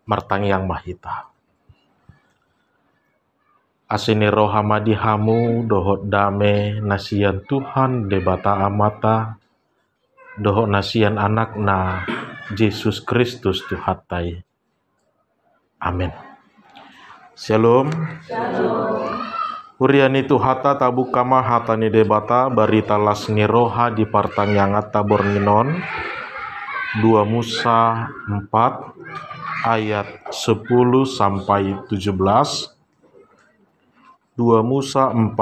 martang yang mahita. Asini rohama dihamu dohot dame nasian Tuhan debata amata dohot nasian anak na Yesus Kristus Tuhatai. Amin. Shalom. Huriani Tuhata tabu kama hatani debata barita lasni roha di partang yang tabor ninon 2 Musa 4 ayat 10 sampai 17. 2 Musa 4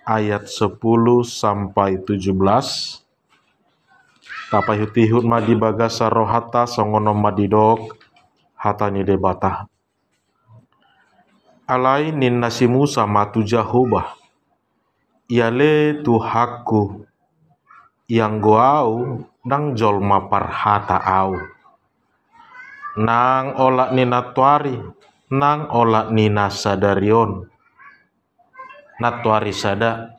ayat 10 sampai 17. Tapahutihut madi bagasa rohata songono madidok hatani debata. Alai nin nasi Musa matu Jahubah. Iale Tuhaku yang goau nang jolma parhata au. Nang olak nina tuari, nang olak nina sadarion. Natuari sada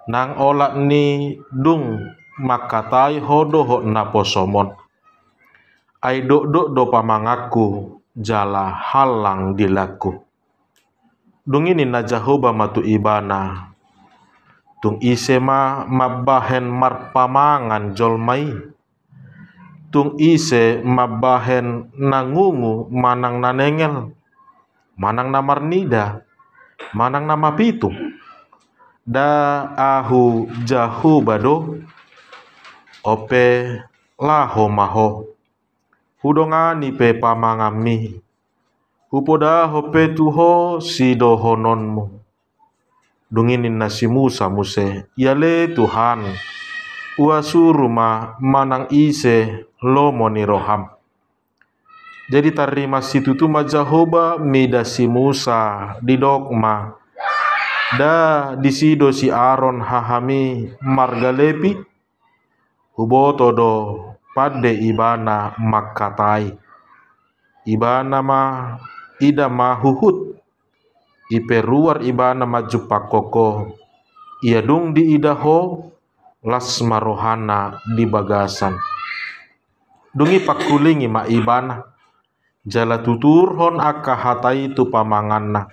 nang olak ni dung makatai hodo na posomon ai dok do pamangaku jala halang dilaku dung ini na Jahoba matu ibana tung isema mabahen marpamangan jolmai tung ise mabahen nangungu manang nanengel manang namarnida manang nama pitu da ahu Jahoba do ope laho maho hudongani pe pamangami upoda hope tuho sido hononmu dunginin nasi Musa muse yale Tuhan uasuruma manang ise lomoni roham. Jadi tarima situ tu Jahoba mida si Musa di dogma da disido si Aaron hahami margalepi huboto do pade ibana makatai ibana ma ida ma huhut iperuar ibana maju pakoko ia dung di idaho lasma rohana di bagasan dungi pakulingi ma ibana jala tutur hon aka hatai tu pamanganna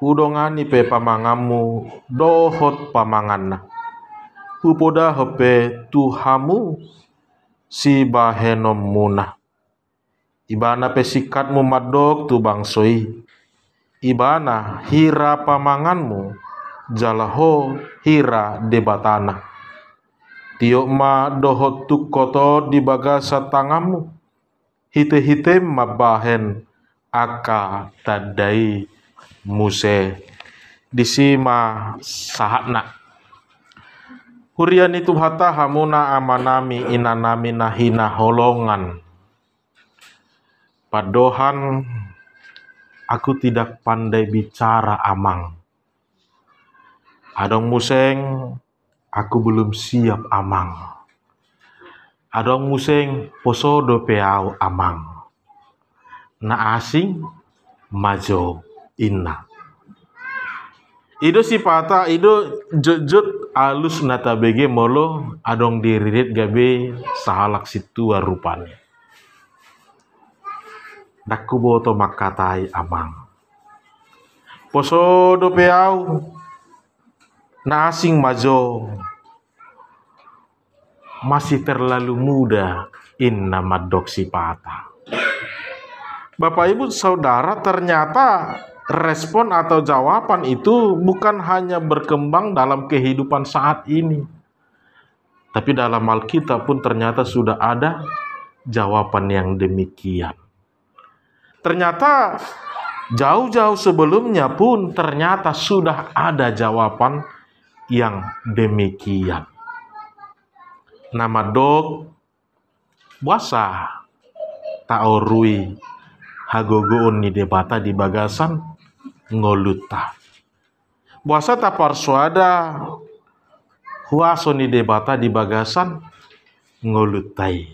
hudongani pe pamangamu dohot pamanganna upoda hope tuhamu si bahenom muna ibana pe sikatmu madok tu bangsoi ibana hira pamanganmu jalaho hira debatana tiok ma dohot tu kotor di bagasa tangamu hite mabahen aka tadai muse disima sahatna hurian itu hata hamuna amanami inanami nahina holongan padohan aku tidak pandai bicara amang adong museng aku belum siap amang adong museng posodo peau amang na asing majo inna ido sipata ido jut alus nata bege molo adong diririt gabe sahalak situa rupane daku boto makatai amang posodo peau na asing majo masih terlalu muda inna madok sipata. Bapak Ibu Saudara, ternyata respon atau jawaban itu bukan hanya berkembang dalam kehidupan saat ini, tapi dalam Alkitab pun ternyata sudah ada jawaban yang demikian. Ternyata jauh-jauh sebelumnya pun ternyata sudah ada jawaban yang demikian. Nama dok buasa taorui hagogoon ni debata di bagasan ngoluta buasa tapar suada huaso ni debata di bagasan ngolutai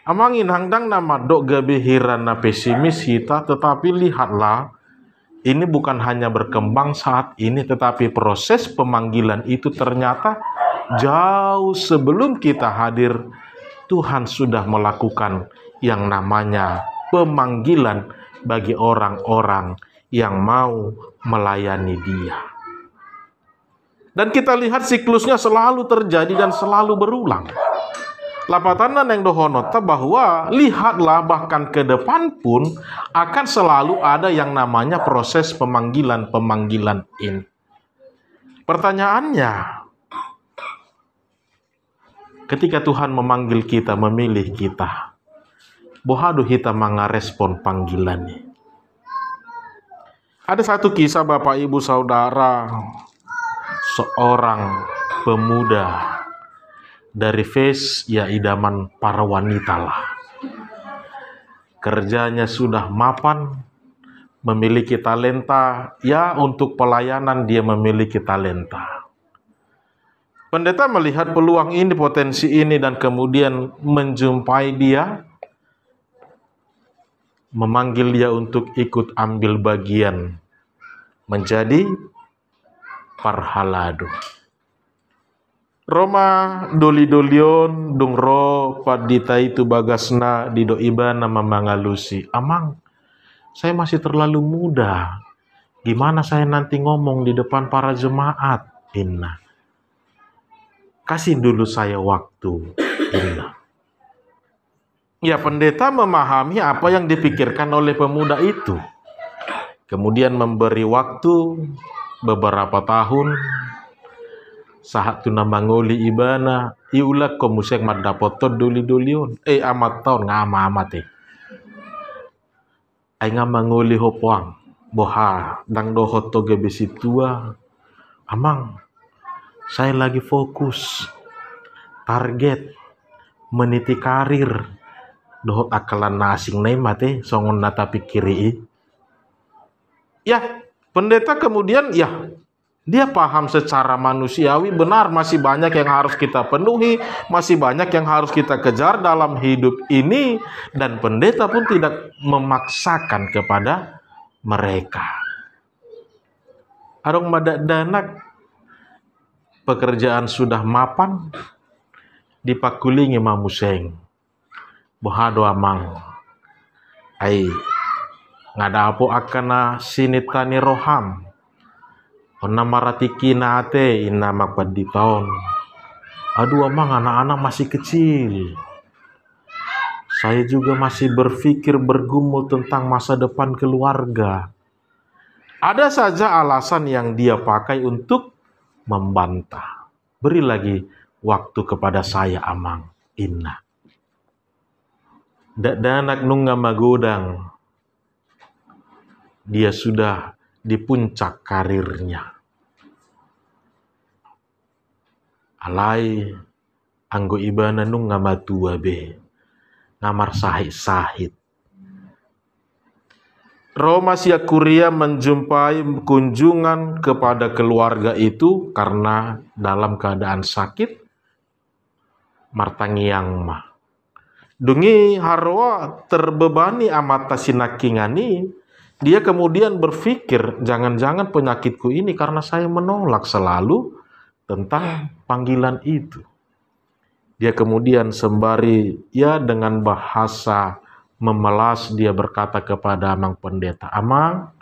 amangin hangdang nama dok gabe hirana pesimis kita, tetapi lihatlah ini bukan hanya berkembang saat ini, tetapi proses pemanggilan itu ternyata jauh sebelum kita hadir, Tuhan sudah melakukan yang namanya pemanggilan bagi orang-orang yang mau melayani Dia. Dan kita lihat siklusnya selalu terjadi dan selalu berulang. Lapatanan yang dohonota bahwa lihatlah bahkan ke depan pun akan selalu ada yang namanya proses pemanggilan ini. Pertanyaannya, ketika Tuhan memanggil kita, memilih kita, bohado kita mengarespon panggilannya. Ada satu kisah Bapak Ibu Saudara, seorang pemuda dari Fes, ya idaman para wanita lah. Kerjanya sudah mapan, memiliki talenta, ya untuk pelayanan dia memiliki talenta. Pendeta melihat peluang ini, potensi ini, dan kemudian menjumpai dia, memanggil dia untuk ikut ambil bagian menjadi parhalado. Roma doli-dolion dung ro padita itu bagasna di doibana memangalusi. Amang, saya masih terlalu muda. Gimana saya nanti ngomong di depan para jemaat? Inna. Kasih dulu saya waktu. Inna. Ya, pendeta memahami apa yang dipikirkan oleh pemuda itu. Kemudian memberi waktu beberapa tahun. Saat tuna mangoli ibana, iulak ko musek madapotot duli-dulion. Amat tahun ngama-amat Ay nga mangoli hopoang. Boha, dang dohot toge besi tua. Amang, saya lagi fokus. Target, meniti karir. Dohot akalan nasing na mate, songon nata pikiri. Ya, pendeta kemudian, ya, dia paham secara manusiawi, benar masih banyak yang harus kita penuhi, masih banyak yang harus kita kejar dalam hidup ini, dan pendeta pun tidak memaksakan kepada mereka. Arong madadanak, pekerjaan sudah mapan, dipakulingi mamuseng. Bohado amang, ay ngadapo akana sinitani roham. Ona maratiki nate ina magpaditaon. Aduh amang, anak-anak masih kecil. Saya juga masih berpikir bergumul tentang masa depan keluarga. Ada saja alasan yang dia pakai untuk membantah. Beri lagi waktu kepada saya amang, Inna. Danak nungga magodang. Dia sudah di puncak karirnya. Alai anggo ibana nung ngamatua be. Ngamar sahid-sahid. Roma Siakuria menjumpai kunjungan kepada keluarga itu karena dalam keadaan sakit. Martangiang mah. Dungi harwa terbebani amata sinakingani. Dia kemudian berpikir, jangan-jangan penyakitku ini karena saya menolak selalu tentang panggilan itu. Dia kemudian sembari, ya dengan bahasa memelas, dia berkata kepada amang pendeta, Amang,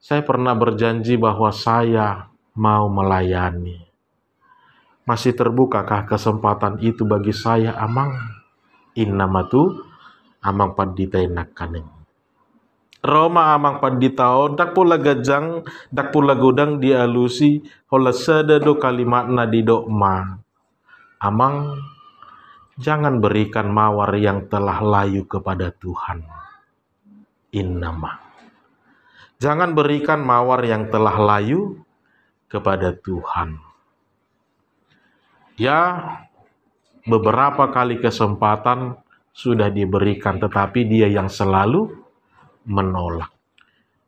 saya pernah berjanji bahwa saya mau melayani. Masih terbukakah kesempatan itu bagi saya, Amang? Innamatu amang padita inakaning. Roma amang paditao dak pula gajang dak pula godang dialusi hola sedado kalimatna di dokma. Amang, jangan berikan mawar yang telah layu kepada Tuhan. Innama. Jangan berikan mawar yang telah layu kepada Tuhan. Ya, beberapa kali kesempatan sudah diberikan, tetapi dia yang selalu menolak.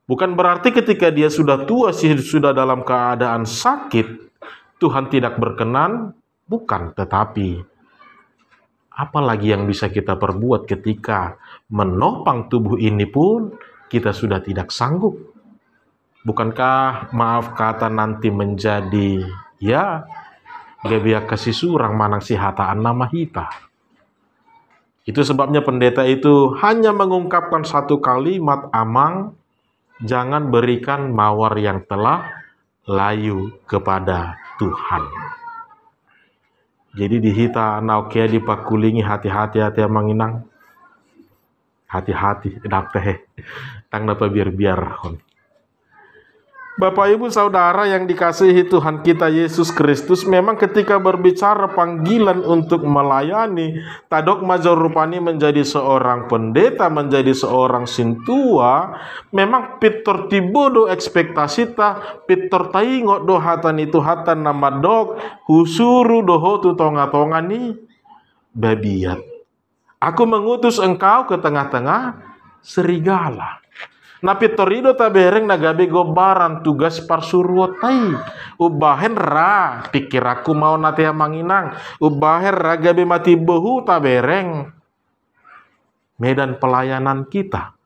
Bukan berarti ketika dia sudah tua, sudah dalam keadaan sakit, Tuhan tidak berkenan, bukan. Tetapi apalagi yang bisa kita perbuat ketika menopang tubuh ini pun kita sudah tidak sanggup. Bukankah maaf kata nanti menjadi, ya, gabiak kasih surang manang si hataan nama hita. Itu sebabnya pendeta itu hanya mengungkapkan satu kalimat amang, jangan berikan mawar yang telah layu kepada Tuhan. Jadi dihita naukia dipakulingi hati-hati amang inang. Hati-hati dak teh. Tang napa biar-biar. Bapak Ibu Saudara yang dikasihi Tuhan kita Yesus Kristus, memang ketika berbicara panggilan untuk melayani, tadok major rupani menjadi seorang pendeta, menjadi seorang sintua, memang pitor tibodo ekspektasi ta, pitor taingot do hatan itu hatan nama dok, husuru doho tu tonga-tonga ni babiat. Aku mengutus engkau ke tengah-tengah serigala. Na pitorido tabereng nagabe gobaran tugas parsuruotai. Ubahen ra pikir aku mau nate manginang. Ubahen ra gabe mati behu tabereng. Medan pelayanan kita.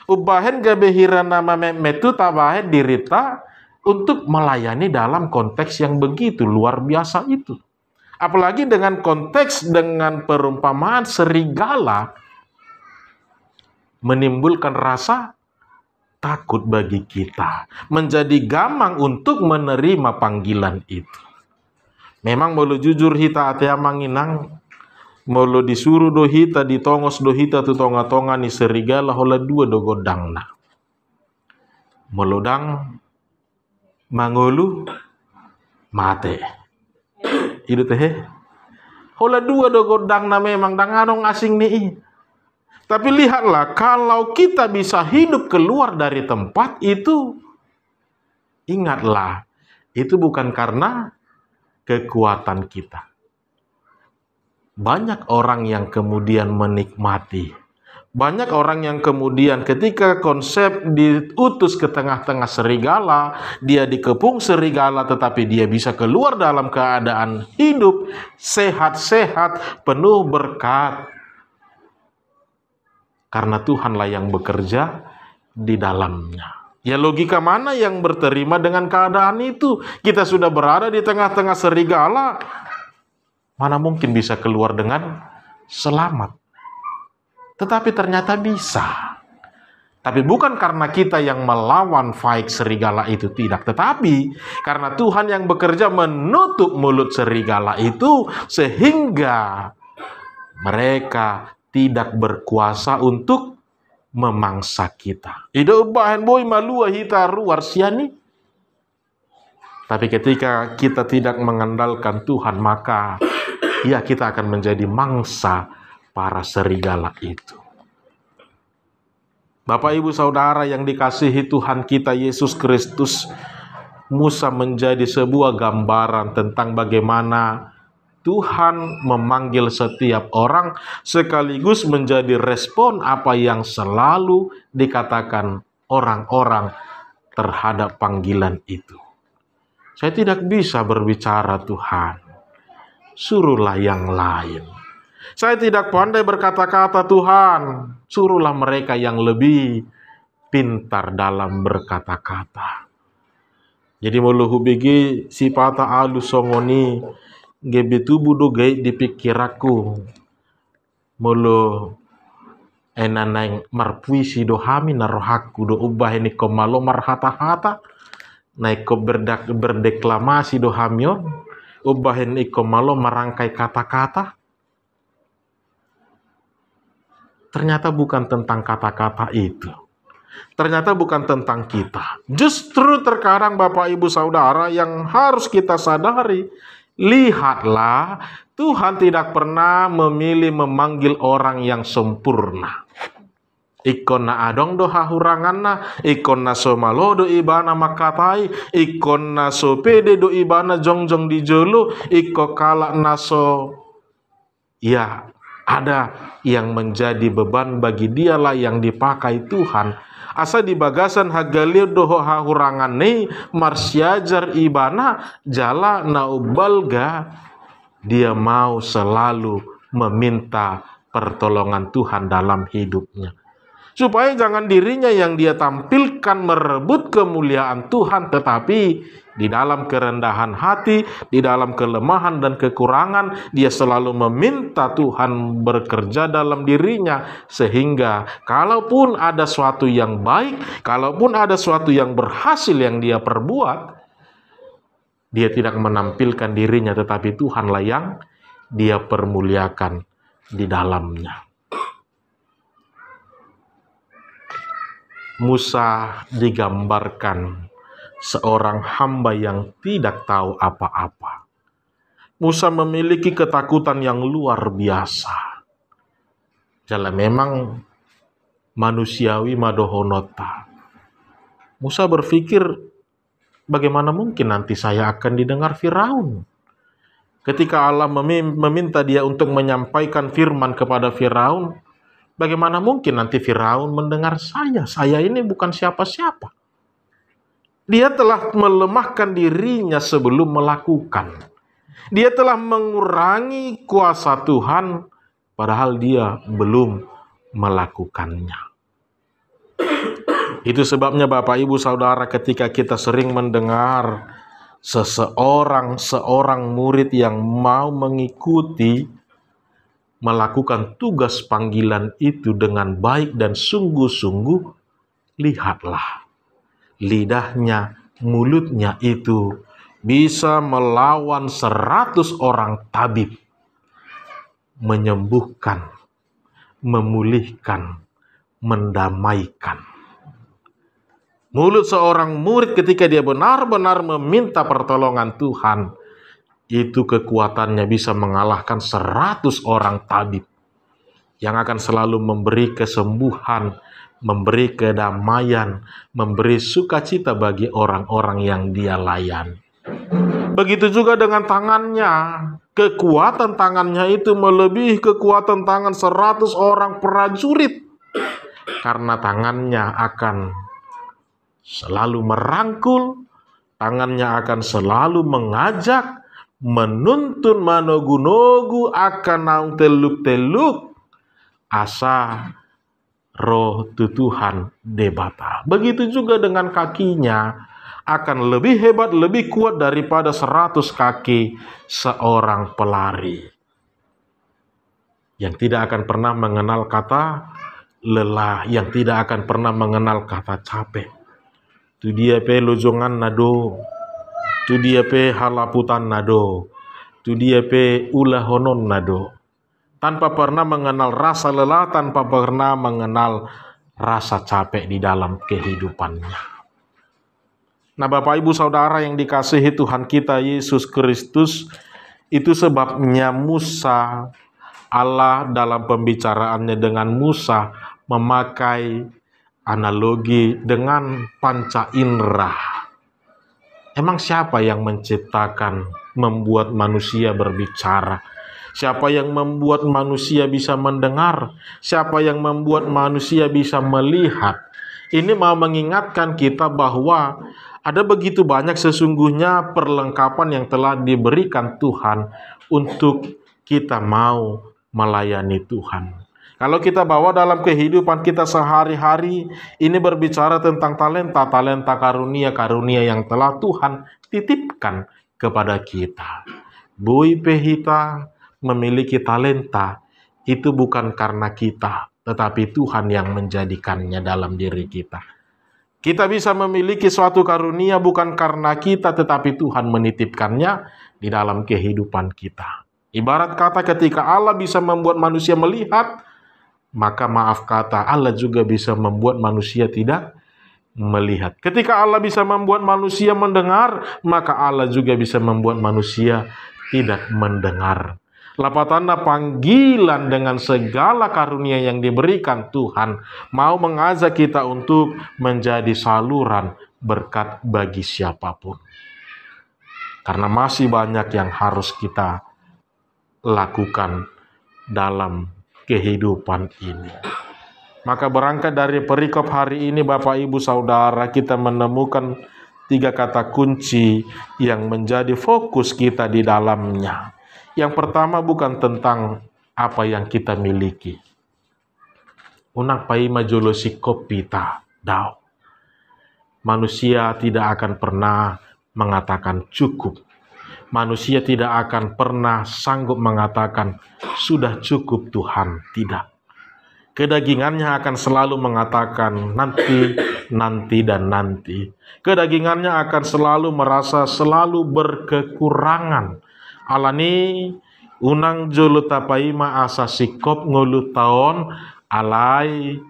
Ubahen gabe hirana metu tabahen dirita untuk melayani dalam konteks yang begitu luar biasa itu. Apalagi dengan konteks dengan perumpamaan serigala menimbulkan rasa takut bagi kita, menjadi gamang untuk menerima panggilan itu. Memang mulu jujur hita atea manginang, mulu disuruh do hita ditongos do hita tu tonga-tonga ni serigala hola dua do godang na. Meludang mangulu mate. Itu teh. Hola dua do godang na memang danganong asing ni. Tapi lihatlah, kalau kita bisa hidup keluar dari tempat itu, ingatlah, itu bukan karena kekuatan kita. Banyak orang yang kemudian menikmati. Banyak orang yang kemudian ketika konsep diutus ke tengah-tengah serigala, dia dikepung serigala tetapi dia bisa keluar dalam keadaan hidup, sehat-sehat, penuh berkat. Karena Tuhanlah yang bekerja di dalamnya. Ya logika mana yang berterima dengan keadaan itu? Kita sudah berada di tengah-tengah serigala. Mana mungkin bisa keluar dengan selamat? Tetapi ternyata bisa. Tapi bukan karena kita yang melawan fight serigala itu, tidak. Tetapi karena Tuhan yang bekerja menutup mulut serigala itu sehingga mereka tidak berkuasa untuk memangsa kita. Ida bahan boy malua hita ruar siani. Tapi ketika kita tidak mengandalkan Tuhan, maka ya kita akan menjadi mangsa para serigala itu. Bapak Ibu Saudara yang dikasihi Tuhan kita Yesus Kristus, Musa menjadi sebuah gambaran tentang bagaimana Tuhan memanggil setiap orang sekaligus menjadi respon apa yang selalu dikatakan orang-orang terhadap panggilan itu. Saya tidak bisa berbicara Tuhan, suruhlah yang lain. Saya tidak pandai berkata-kata Tuhan, suruhlah mereka yang lebih pintar dalam berkata-kata. Jadi muluhu bigi sipata alu songoni gebetu budo gait dipikir aku mulu enanang marpuisi do hami narohaku do ubah ini komalo marhata-hata naik ko berdeklamasi do hamion ubah ini komalo merangkai kata-kata. Ternyata bukan tentang kata-kata itu. Ternyata bukan tentang kita. Justru terkadang Bapak Ibu Saudara yang harus kita sadari, lihatlah, Tuhan tidak pernah memilih memanggil orang yang sempurna. Ikonna adong do hahuranganna, ikonna somalo do ibana makatai, ikonna so pede do ibana jongjong di jolo, iko kalak naso. Ya, ada yang menjadi beban bagi dialah yang dipakai Tuhan. Asa di bagasan hagalir doho hahurangan ni marsiajar ibana jala naubalga, dia mau selalu meminta pertolongan Tuhan dalam hidupnya. Supaya jangan dirinya yang dia tampilkan merebut kemuliaan Tuhan, tetapi di dalam kerendahan hati, di dalam kelemahan dan kekurangan, dia selalu meminta Tuhan bekerja dalam dirinya. Sehingga kalaupun ada suatu yang baik, kalaupun ada suatu yang berhasil yang dia perbuat, dia tidak menampilkan dirinya, tetapi Tuhanlah yang dia permuliakan di dalamnya. Musa digambarkan seorang hamba yang tidak tahu apa-apa. Musa memiliki ketakutan yang luar biasa. Jalan memang manusiawi madohonota. Musa berpikir, bagaimana mungkin nanti saya akan didengar Firaun? Ketika Allah meminta dia untuk menyampaikan firman kepada Firaun, bagaimana mungkin nanti Firaun mendengar saya? Saya ini bukan siapa-siapa. Dia telah melemahkan dirinya sebelum melakukan. Dia telah mengurangi kuasa Tuhan, padahal dia belum melakukannya. Itu sebabnya Bapak, Ibu, Saudara, ketika kita sering mendengar seorang murid yang mau mengikuti, melakukan tugas panggilan itu dengan baik dan sungguh-sungguh, lihatlah, lidahnya, mulutnya itu bisa melawan 100 orang tabib, menyembuhkan, memulihkan, mendamaikan. Mulut seorang murid ketika dia benar-benar meminta pertolongan Tuhan, itu kekuatannya bisa mengalahkan 100 orang tabib yang akan selalu memberi kesembuhan, memberi kedamaian, memberi sukacita bagi orang-orang yang dia layani. Begitu juga dengan tangannya. Kekuatan tangannya itu melebihi kekuatan tangan 100 orang prajurit. Karena tangannya akan selalu merangkul, tangannya akan selalu mengajak, menuntun manogu-nogu akan naung teluk-teluk asa roh tutuhan debata. Begitu juga dengan kakinya, akan lebih hebat, lebih kuat daripada 100 kaki seorang pelari yang tidak akan pernah mengenal kata lelah, yang tidak akan pernah mengenal kata capek. Tu dia pe lojongan nado, tu dia pe halaputan nado, tu dia pe ulahonon nado. Tanpa pernah mengenal rasa lelah, tanpa pernah mengenal rasa capek di dalam kehidupannya. Nah, Bapak, Ibu, Saudara yang dikasihi Tuhan kita Yesus Kristus, itu sebabnya Musa, Allah dalam pembicaraannya dengan Musa memakai analogi dengan panca indera. Emang siapa yang menciptakan, membuat manusia berbicara? Siapa yang membuat manusia bisa mendengar? Siapa yang membuat manusia bisa melihat? Ini mau mengingatkan kita bahwa ada begitu banyak sesungguhnya perlengkapan yang telah diberikan Tuhan untuk kita mau melayani Tuhan. Kalau kita bawa dalam kehidupan kita sehari-hari, ini berbicara tentang talenta karunia yang telah Tuhan titipkan kepada kita. Bui Pehita memiliki talenta, itu bukan karena kita, tetapi Tuhan yang menjadikannya dalam diri kita. Kita bisa memiliki suatu karunia bukan karena kita, tetapi Tuhan menitipkannya di dalam kehidupan kita. Ibarat kata ketika Allah bisa membuat manusia melihat, maka maaf kata Allah juga bisa membuat manusia tidak melihat. Ketika Allah bisa membuat manusia mendengar, maka Allah juga bisa membuat manusia tidak mendengar. Lapatanna panggilan dengan segala karunia yang diberikan Tuhan mau mengajak kita untuk menjadi saluran berkat bagi siapapun. Karena masih banyak yang harus kita lakukan dalam kehidupan ini. Maka berangkat dari perikop hari ini, Bapak, Ibu, Saudara, kita menemukan 3 kata kunci yang menjadi fokus kita di dalamnya. Yang pertama bukan tentang apa yang kita miliki. unak pai majolo sikop pita dao. Manusia tidak akan pernah mengatakan cukup. Manusia tidak akan pernah sanggup mengatakan sudah cukup Tuhan. Tidak. Kedagingannya akan selalu mengatakan nanti, nanti, dan nanti. Kedagingannya akan selalu merasa selalu berkekurangan. Alani unang jolo tapaima asa sikop ngolu taon alai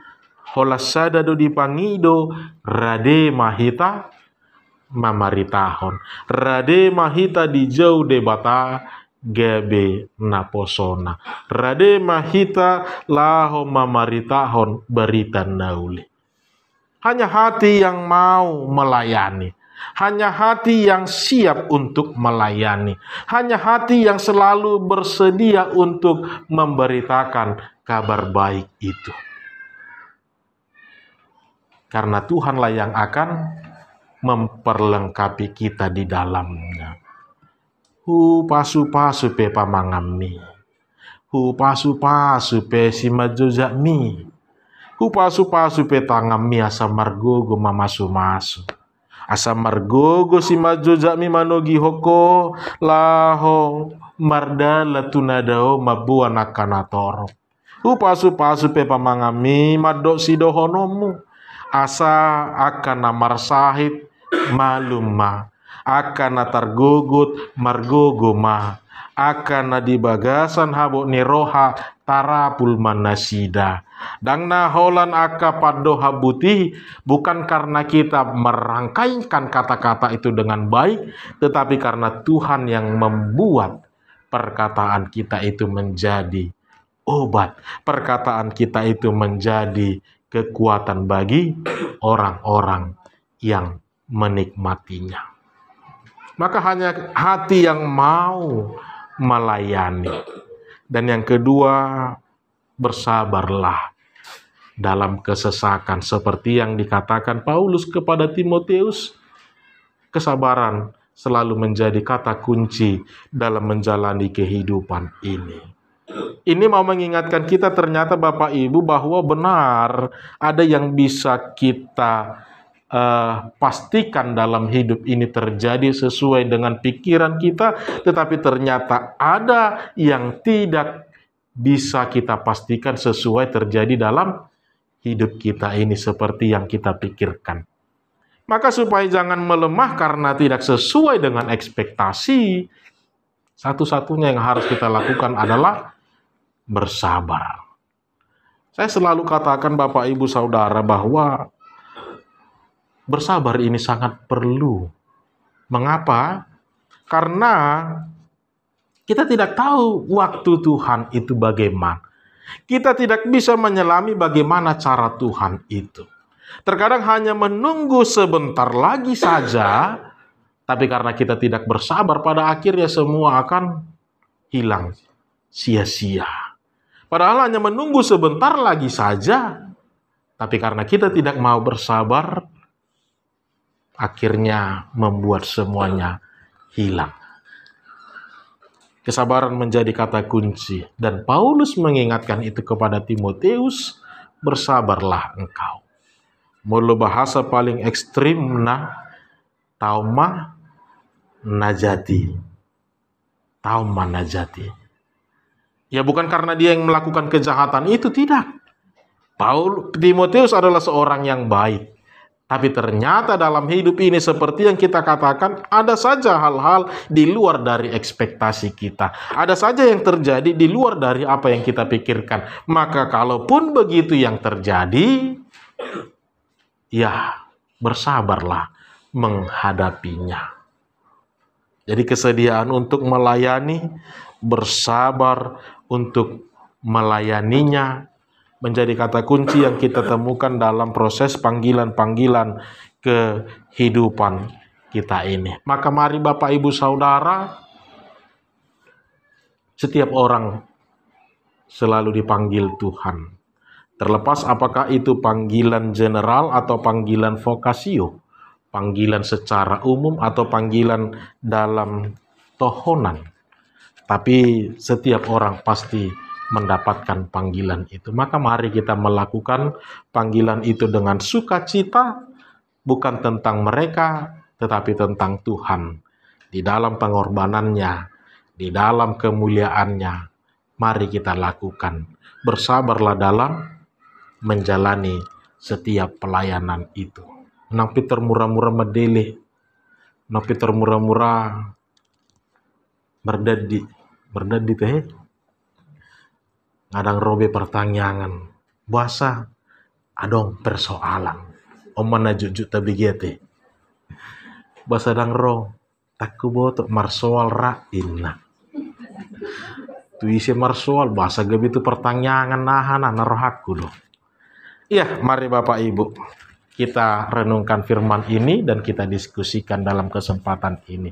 holasada do dipangido rade mahita mamaritahon. Rade mahita di jauh debata gebe naposona. Rade mahita laho mamaritahon berita nauli. Hanya hati yang mau melayani. Hanya hati yang siap untuk melayani. Hanya hati yang selalu bersedia untuk memberitakan kabar baik itu. Karena Tuhanlah yang akan memperlengkapi kita di dalamnya. Pasu-pasu pe pamangami. Pasu-pasu pe simajojami. Pasu-pasu pe tangami asa margogo mamasu-masu. Asa margogo simajojami manogi hoko laho mardala tunadao mabuan akanatoro. Pasu-pasu pe pamangami madok sidohonomu. Asa akan namar sahid malumma akan natargugut margogoma akan nadibagasan habok niroha tarapul manasida dang naholan aka paddo habuti, bukan karena kita merangkaikan kata-kata itu dengan baik, tetapi karena Tuhan yang membuat perkataan kita itu menjadi obat, perkataan kita itu menjadi kekuatan bagi orang-orang yang menikmatinya. Maka hanya hati yang mau melayani. Dan yang kedua, bersabarlah dalam kesesakan. Seperti yang dikatakan Paulus kepada Timotius, kesabaran selalu menjadi kata kunci dalam menjalani kehidupan ini. Ini mau mengingatkan kita ternyata Bapak Ibu bahwa benar ada yang bisa kita pastikan dalam hidup ini terjadi sesuai dengan pikiran kita, tetapi ternyata ada yang tidak bisa kita pastikan sesuai terjadi dalam hidup kita ini seperti yang kita pikirkan. Maka supaya jangan melemah karena tidak sesuai dengan ekspektasi, satu-satunya yang harus kita lakukan adalah bersabar. Saya selalu katakan Bapak Ibu Saudara bahwa bersabar ini sangat perlu. Mengapa? Karena kita tidak tahu waktu Tuhan itu bagaimana. Kita tidak bisa menyelami bagaimana cara Tuhan itu. Terkadang hanya menunggu sebentar lagi saja, tapi karena kita tidak bersabar, pada akhirnya semua akan hilang sia-sia. Padahal hanya menunggu sebentar lagi saja, tapi karena kita tidak mau bersabar, akhirnya membuat semuanya hilang. Kesabaran menjadi kata kunci. Dan Paulus mengingatkan itu kepada Timotius, bersabarlah engkau. Mulu bahasa paling ekstrim tauma najati. Tauma najati. Ya bukan karena dia yang melakukan kejahatan itu, tidak. Timotius adalah seorang yang baik. Tapi ternyata dalam hidup ini seperti yang kita katakan, ada saja hal-hal di luar dari ekspektasi kita. Ada saja yang terjadi di luar dari apa yang kita pikirkan. Maka kalaupun begitu yang terjadi, ya bersabarlah menghadapinya. Jadi kesediaan untuk melayani, bersabar untuk melayaninya, menjadi kata kunci yang kita temukan dalam proses panggilan-panggilan kehidupan kita ini. Maka mari Bapak Ibu Saudara, setiap orang selalu dipanggil Tuhan. Terlepas apakah itu panggilan general atau panggilan vokasio, panggilan secara umum atau panggilan dalam tohonan. Tapi setiap orang pasti mendapatkan panggilan itu. Maka mari kita melakukan panggilan itu dengan sukacita, bukan tentang mereka, tetapi tentang Tuhan. Di dalam pengorbanannya, di dalam kemuliaannya, mari kita lakukan. Bersabarlah dalam menjalani setiap pelayanan itu. Napi termurah-murah medele, napi termurah-murah berdadi teh. Ngadang robe pertanyaan, bahasa adong persoalan. Omana jujut tabi gete. Bahasa dang ro, takku boto marsoal ra inna. Tu isi marsoal bahasa gabi tu pertanyaan nahana narohaku do. Iya, mari Bapak Ibu kita renungkan firman ini dan kita diskusikan dalam kesempatan ini.